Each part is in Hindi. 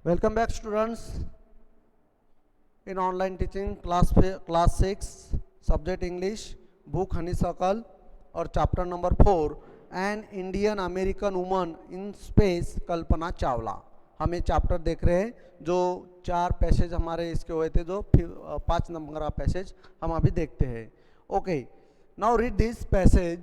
Welcome back, students, in online teaching class 6, subject English, book Honeysuckle और chapter number 4 an Indian American woman in space Kalpana Chawla. हम ये चैप्टर देख रहे हैं जो 4 पैसेज हमारे इसके हुए थे, जो 5 नंबर का पैसेज हम अभी देखते हैं। Okay, now read this passage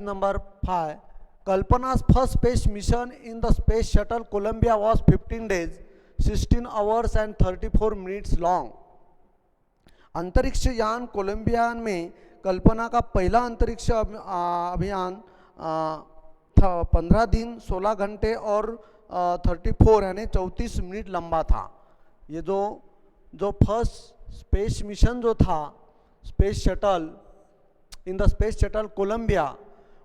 number 5. Kalpana's first space mission in the space shuttle Columbia was 15 days, 16 hours and 34 minutes long. अंतरिक्ष यान कोलंबिया में कल्पना का पहला अंतरिक्ष अभियान था 15 दिन 16 घंटे और 34 यानी 34 मिनट लंबा था। ये जो फर्स्ट स्पेस मिशन जो था space shuttle in the space shuttle Columbia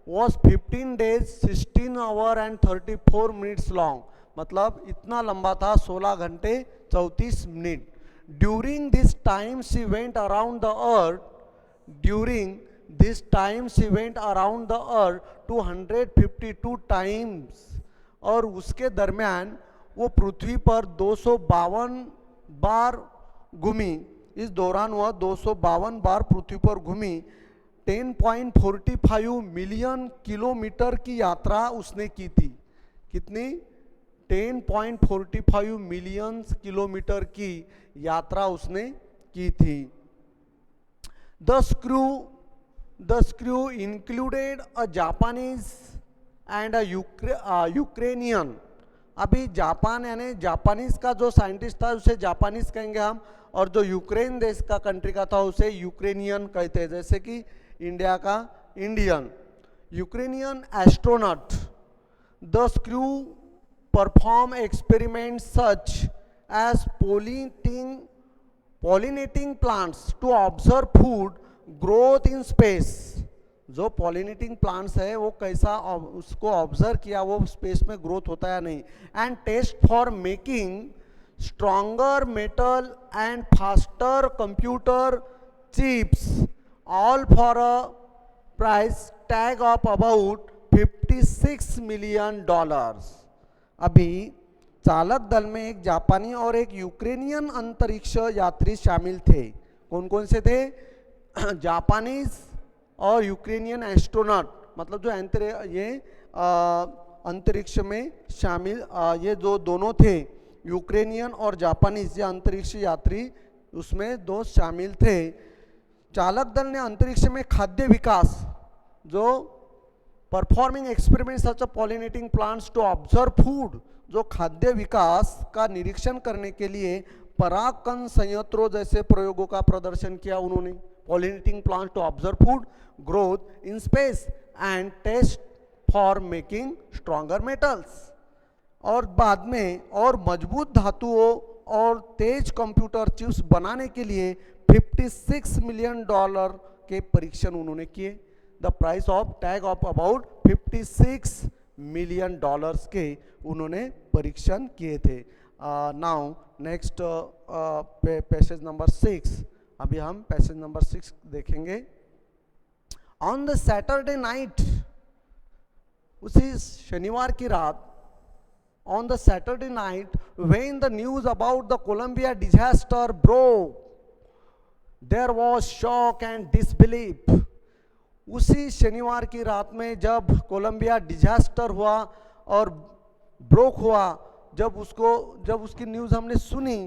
was 15 days 16 hour and 34 minutes long, मतलब इतना लंबा था 16 घंटे 34 minute. During this time she went around the earth 252 times, और उसके दरमियान वो पृथ्वी पर 252 बार घूमी। इस दौरान वह 252 बार पृथ्वी पर घूमी। 10.45 मिलियन किलोमीटर की यात्रा उसने की थी। कितनी? 10.45 मिलियन किलोमीटर की यात्रा उसने की थी। The crew included a Japanese and a Ukrainian। अभी जापान यानी जापानीज का जो साइंटिस्ट था उसे जापानीज कहेंगे हम, और जो यूक्रेन देश का कंट्री का था उसे यूक्रेनियन कहते हैं, जैसे कि इंडिया का Indian. Ukrainian astronaut. The crew perform experiments such as pollinating plants to observe food growth in space. जो पॉलिनेटिंग प्लांट्स है वो कैसा उसको ऑब्जर्व किया, वो स्पेस में ग्रोथ होता है या नहीं। And test for making stronger metal and faster computer chips, all for a price tag of about $56 million। अभी चालक दल में एक जापानी और एक यूक्रेनियन अंतरिक्ष यात्री शामिल थे। कौन कौन से थे? जापानीज और यूक्रेनियन एस्ट्रोनॉट, मतलब जो ये अंतरिक्ष में शामिल ये जो दोनों थे यूक्रेनियन और जापानीज, ये अंतरिक्ष यात्री उसमें दो शामिल थे। चालक दल ने अंतरिक्ष में खाद्य विकास, जो performing experiment such pollinating plants to observe food, जो खाद्य विकास का निरीक्षण करने के लिए परागकण संयंत्रों जैसे प्रयोगों का प्रदर्शन किया उन्होंने। Pollinating plants to observe food growth in space and test for making stronger metals, और बाद में और मजबूत धातुओं और तेज कंप्यूटर चिप्स बनाने के लिए $56 मिलियन के परीक्षण उन्होंने किए। The price of tag of about $56 million के उन्होंने परीक्षण किए थे। Now next passage number 6। अभी हम पैसेज नंबर 6 देखेंगे। ऑन द सैटरडे नाइट, उसी शनिवार की रात, on the Saturday night when the news about the Columbia disaster broke, there was shock and disbelief। उसी शनिवार की रात में जब कोलंबिया डिजास्टर हुआ और ब्रोक हुआ, जब उसकी न्यूज़ हमने सुनी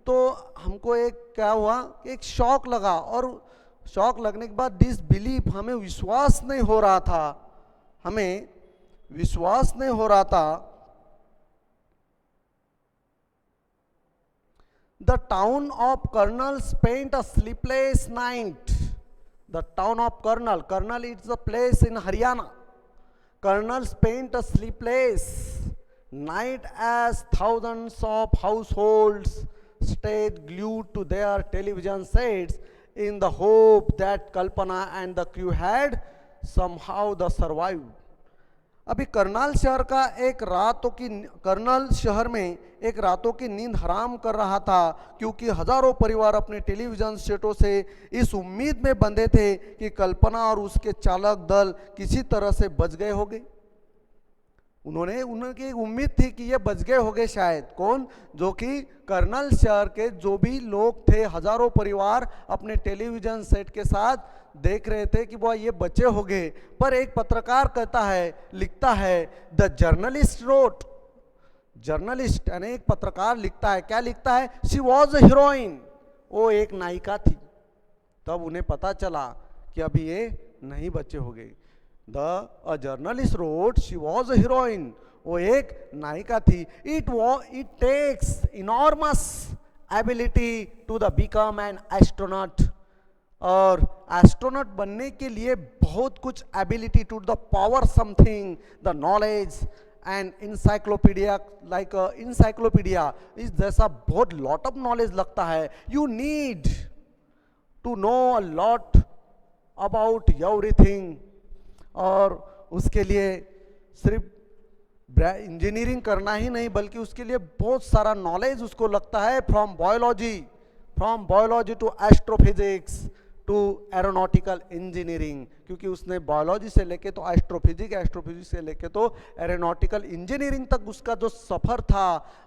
तो हमको क्या हुआ, एक शॉक लगा, और शॉक लगने के बाद डिसबिलीफ, हमें विश्वास नहीं हो रहा था। The town of Karnal spent a sleepless night. The town of Karnal is a place in Haryana. Karnal spent a sleepless night as thousands of households stayed glued to their television sets in the hope that Kalpana and the crew had somehow survived। अभी कर्नल शहर में एक रातों की नींद हराम कर रहा था, क्योंकि हजारों परिवार अपने टेलीविजन सेटों से इस उम्मीद में बंधे थे कि कल्पना और उसके चालक दल किसी तरह से बच गए होंगे। उन्होंने उनकी एक उम्मीद थी कि ये बच गए होंगे शायद, कौन, जो कि कर्नल शहर के जो भी लोग थे, हजारों परिवार अपने टेलीविजन सेट के साथ देख रहे थे कि वह ये बचे होंगे। पर एक पत्रकार कहता है, लिखता है, द जर्नलिस्ट रोट, जर्नलिस्ट यानी एक पत्रकार लिखता है, क्या लिखता है, शी वॉज अ हीरोइन, वो एक नायिका थी। तब उन्हें पता चला कि अभी ये नहीं बचे होंगे। The journalist wrote she was a heroine, वो एक नायिका थी। It takes enormous ability to the become an astronaut, और एस्ट्रोनॉट बनने के लिए बहुत कुछ ability, to the power something, the knowledge and encyclopedia, like encyclopedia इस जैसा बहुत लॉट ऑफ नॉलेज लगता है। You need to know a lot about everything, और उसके लिए सिर्फ इंजीनियरिंग करना ही नहीं बल्कि उसके लिए बहुत सारा नॉलेज उसको लगता है, from biology to astrophysics to aeronautical engineering, क्योंकि उसने बायोलॉजी से लेके तो एस्ट्रोफिजिक्स से लेके तो एरोनॉटिकल इंजीनियरिंग तक उसका जो सफ़र था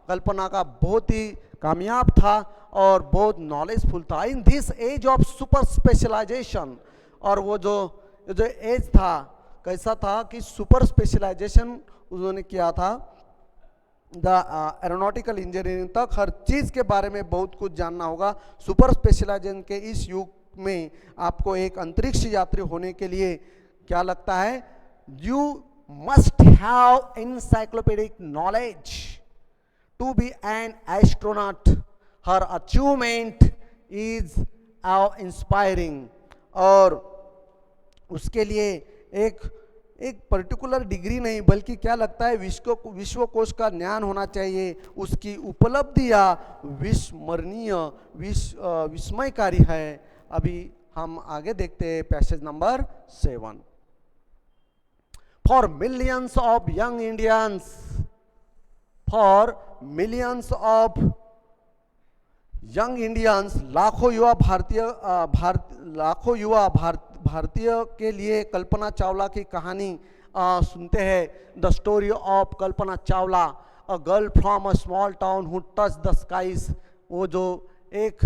कल्पना का बहुत ही कामयाब था और बहुत नॉलेजफुल था। In this age of super specialisation, और वो जो एज था कैसा था कि सुपर स्पेशलाइजेशन उन्होंने किया था, द एरोनॉटिकल इंजीनियरिंग तक हर चीज़ के बारे में बहुत कुछ जानना होगा। सुपर स्पेशलाइजेशन के इस युग में आपको एक अंतरिक्ष यात्री होने के लिए क्या लगता है, you must have encyclopedic knowledge to be an astronaut, हर अचीवमेंट इज इंस्पायरिंग, और उसके लिए एक पर्टिकुलर डिग्री नहीं बल्कि क्या लगता है विश्वकोश का ज्ञान होना चाहिए। उसकी उपलब्धियाँ विस्मरणीय विस्मयकारी है। अभी हम आगे देखते हैं passage number 7। For millions of young Indians, for millions of young Indians, लाखों युवा भारतीय के लिए कल्पना चावला की कहानी सुनते हैं। The story of Kalpana Chawla, a girl from a small town who touch the skies, वो जो एक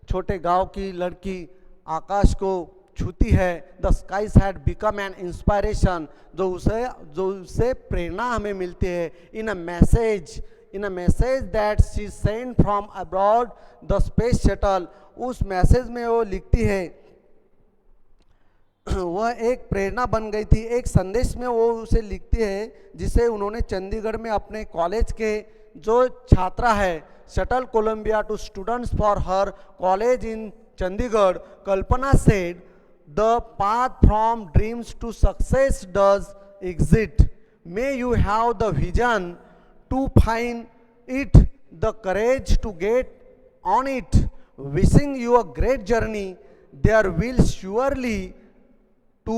छोटे गांव की लड़की आकाश को छूती है। The skies had become an inspiration, जो उसे प्रेरणा हमें मिलती है। In a message that she send from abroad the space shuttle, उस मैसेज में वो लिखती है, वह एक प्रेरणा बन गई थी। एक संदेश में वो उसे लिखती है जिसे उन्होंने चंडीगढ़ में अपने कॉलेज के जो छात्रा है, shuttle Columbia to students for her college in Chandigarh, Kalpana said the path from dreams to success does exist, may you have the vision to find it, the courage to get on it, wishing you a great journey, there will surely to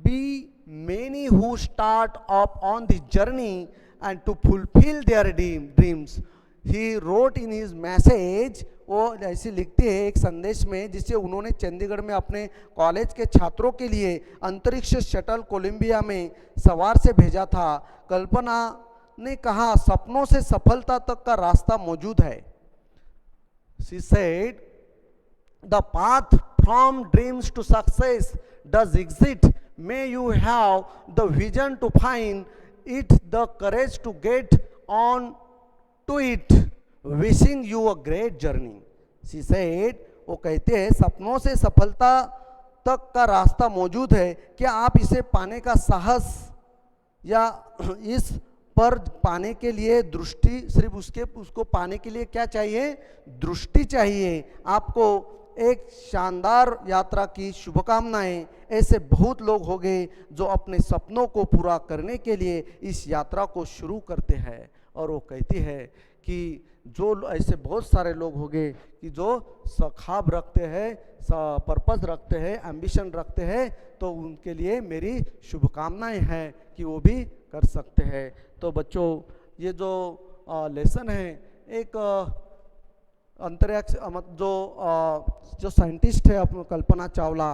be many who start up on the journey and to fulfill their dreams. He wrote in his message, वो ऐसे लिखते हैं एक संदेश में जिसे उन्होंने चंडीगढ़ में अपने कॉलेज के छात्रों के लिए अंतरिक्ष शटल कोलंबिया में सवार से भेजा था। कल्पना ने कहा, सपनों से सफलता तक का रास्ता मौजूद है। She said, the path from dreams to success does exist. May you have the vision to find it, the courage to get on to it. Wishing you a great journey. She said, वो कहते हैं सपनों से सफलता तक का रास्ता मौजूद है। क्या आप इसे पाने का साहस या इस पर पाने के लिए दृष्टि, सिर्फ उसको पाने के लिए क्या चाहिए, दृष्टि चाहिए। आपको एक शानदार यात्रा की शुभकामनाएं। ऐसे बहुत लोग होंगे जो अपने सपनों को पूरा करने के लिए इस यात्रा को शुरू करते हैं। और वो कहती है कि जो ऐसे बहुत सारे लोग होंगे कि जो ख्वाब रखते हैं, पर्पस रखते हैं, एम्बिशन रखते हैं, तो उनके लिए मेरी शुभकामनाएं हैं कि वो भी कर सकते हैं। तो बच्चों, ये जो लेसन है, एक अंतरिक्ष जो साइंटिस्ट है कल्पना चावला,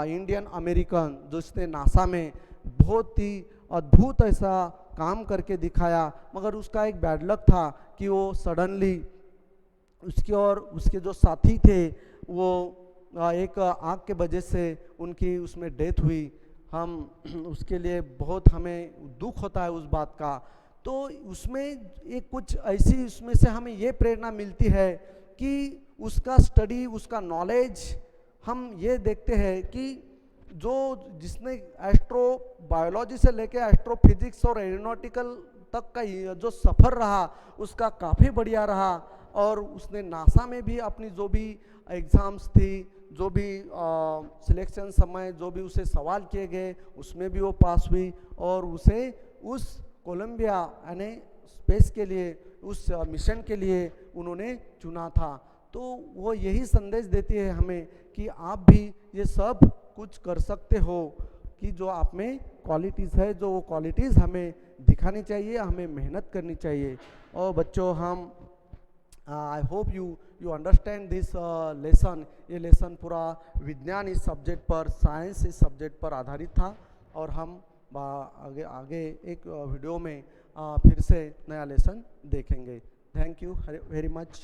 इंडियन अमेरिकन, जो इसने नासा में बहुत ही अद्भुत ऐसा काम करके दिखाया, मगर उसका एक बैड लक था कि वो सडनली उसकी और उसके जो साथी थे वो एक आग के वजह से उनकी उसमें डेथ हुई। हम उसके लिए बहुत हमें दुख होता है उस बात का। तो उसमें एक कुछ ऐसी उसमें से हमें ये प्रेरणा मिलती है कि उसका स्टडी, उसका नॉलेज, हम ये देखते हैं कि जो जिसने एस्ट्रो बायोलॉजी से लेके एस्ट्रोफिजिक्स और एरोनॉटिकल तक का जो सफ़र रहा उसका काफ़ी बढ़िया रहा। और उसने नासा में भी अपनी जो भी एग्ज़ाम्स थी, जो भी सिलेक्शन समय जो भी उसे सवाल किए गए उसमें भी वो पास हुई और उसे उस कोलंबिया यानी स्पेस के लिए, उस मिशन के लिए उन्होंने चुना था। तो वो यही संदेश देती है हमें कि आप भी ये सब कुछ कर सकते हो, कि जो आप में क्वालिटीज़ है जो वो क्वालिटीज़ हमें दिखानी चाहिए, हमें मेहनत करनी चाहिए। और बच्चों हम I hope you understand this lesson. ये लेसन पूरा विज्ञान इस सब्जेक्ट पर, साइंस इस सब्जेक्ट पर आधारित था। और हम आगे आगे एक वीडियो में फिर से नया लेसन देखेंगे। Thank you very much.